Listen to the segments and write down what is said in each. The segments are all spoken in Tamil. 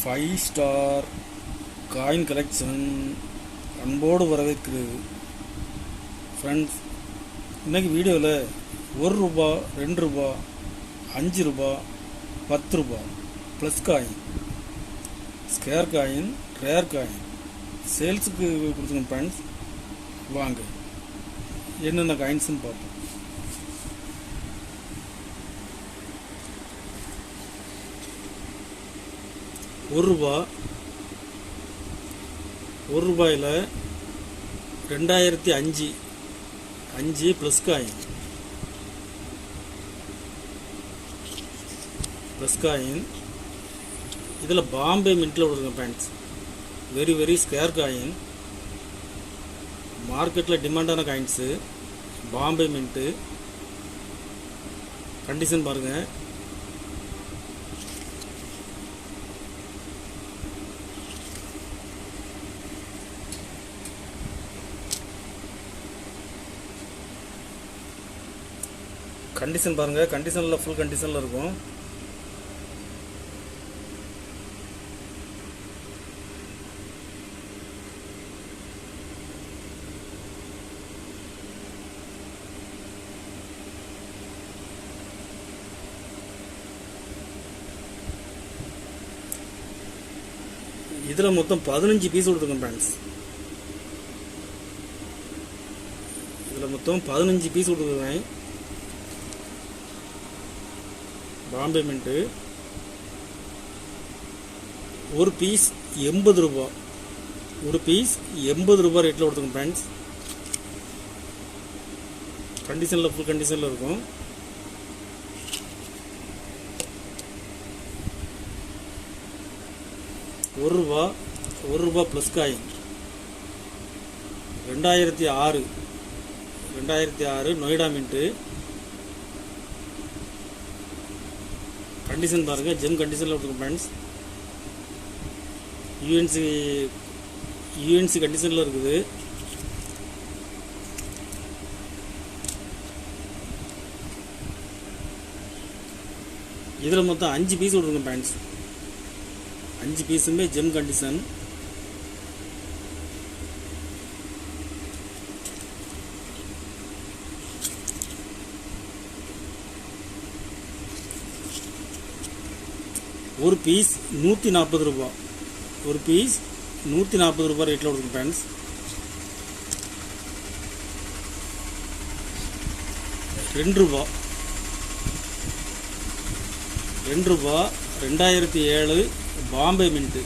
ஃபைவ் ஸ்டார் காயின் கலெக்ஷன் அன்போடு வரவேற்கிறது. ஃப்ரெண்ட்ஸ், இன்றைக்கி வீடியோவில் ₹1, ₹2, ₹5, ₹10 plus coin, scarce coin, rare coin சேல்ஸுக்கு கொடுத்துங்க ஃப்ரெண்ட்ஸ். வாங்க என்னென்ன காயின்ஸ்னு பார்ப்போம். ₹1 2005 ப்ளஸ் காயின் இதில் பாம்பே மின்ட்டில் விடுங்க ஃப்ரெண்ட்ஸ். வெரி ஸ்கேர் காயின், மார்க்கெட்டில் டிமாண்டான காயின்ஸு, பாம்பே மின்ட்டு. கண்டிஷன் பாருங்கள். கண்டிஷன் பாருங்கள், கண்டிஷனில் ஃபுல் கண்டிஷனில் இருக்கும். இதில் மொத்தம் 15 பீஸ் கொடுத்துருங்க ஃப்ரெண்ட்ஸ். இதில் மொத்தம் 15 பீஸ் கொடுத்துருக்கேன். பாம்பே மின்ட்டு ஒரு பீஸ் ₹80. ஒரு பீஸ் ₹80 ரேட்டில் கொடுத்துருங்க ஃப்ரெண்ட்ஸ். கண்டிஷனில் ஃபுல் கண்டிஷனில் இருக்கும். ₹1 plus coin 2006 Noida mint. Condition பாருங்கள், ஜெம் கண்டிஷனில் கொடுத்துருக்கோம் ஃப்ரெண்ட்ஸ். யூஎன்சி கண்டிஷனில் இருக்குது. இதில் மொத்தம் 5 பீஸ் கொடுத்துருக்கோம் ஃப்ரெண்ட்ஸ். 5 பீஸுமே ஜெம் கண்டிஷன். ஒரு பீஸ் ₹140. ஒரு பீஸ் ₹140 ரேட்டில் கொடுக்கும் friends. ₹2 2007 Bombay mint.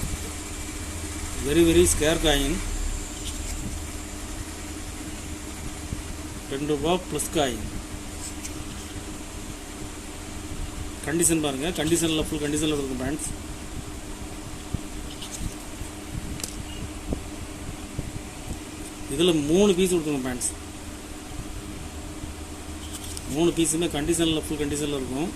Very scarce coin. ₹2 plus coin. Condition பாருங்கள், கண்டிஷனில் ஃபுல் கண்டிஷனில் இருக்கும் ஃப்ரெண்ட்ஸ். இதில் 3 பீஸ் கொடுத்துருங்க ஃப்ரெண்ட்ஸ். 3 பீஸுமே கண்டிஷனில் ஃபுல் கண்டிஷனில் இருக்கும்.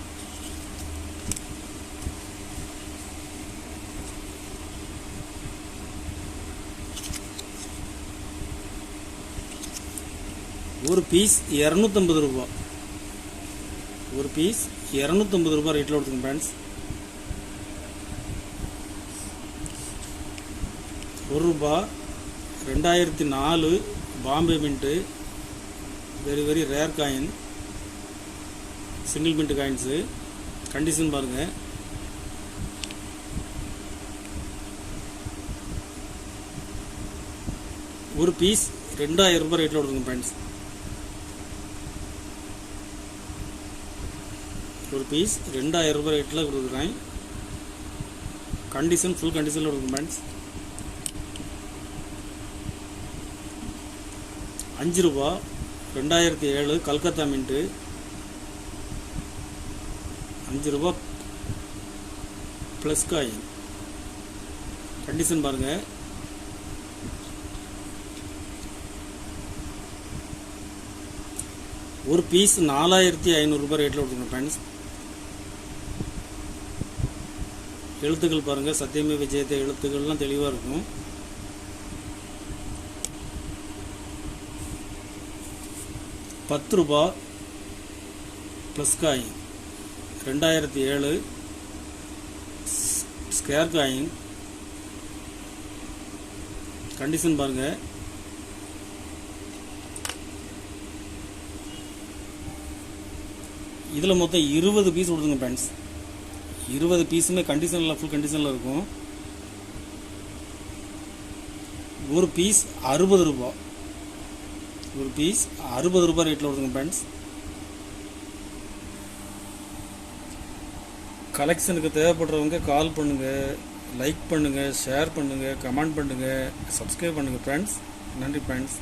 ஒரு பீஸ் ₹250. ஒரு பீஸ் ₹250 ரேட்டில் கொடுத்துருங்க friends. ₹1 2004 Bombay mint. Very rare coin, single mint coins. Condition பாருங்கள். ஒரு பீஸ் ₹2000 ரேட்டில் கொடுத்துருங்க ஃப்ரெண்ட்ஸ். ஒரு பீஸ் ₹2000 ரேட்டில் கொடுக்குறேன். கண்டிஷன் ஃபுல் கண்டிஷனில் கொடுக்கும் friends. ₹5 2007 Calcutta mint. ₹5 plus coin. Condition பாருங்கள். ஒரு பீஸ் ₹4500 ரேட்டில் கொடுத்துருங்க ஃப்ரெண்ட்ஸ். எழுத்துக்கள் பாருங்கள், சத்தியமே விஜயத்தை எழுத்துக்கள்லாம் தெளிவாக இருக்கும். ₹10 plus coin 2007 square coin condition பாருங்கள். இதில் மொத்தம் 20 பீஸ் கொடுத்துங்க ஃப்ரெண்ட்ஸ். 20 பீஸுமே கண்டிஷனில் ஃபுல் கண்டிஷனில் இருக்கும். ஒரு பீஸ் 60 ரூபா. ஒரு பீஸ் 60 ரூபா ரேட்டில் வருதுங்க ஃப்ரெண்ட்ஸ். கலெக்ஷனுக்கு தேவைப்படுறவங்க கால் பண்ணுங்கள், லைக் பண்ணுங்கள், ஷேர் பண்ணுங்கள், கமெண்ட் பண்ணுங்கள், சப்ஸ்கிரைப் பண்ணுங்கள் ஃப்ரெண்ட்ஸ். நன்றி ஃப்ரெண்ட்ஸ்.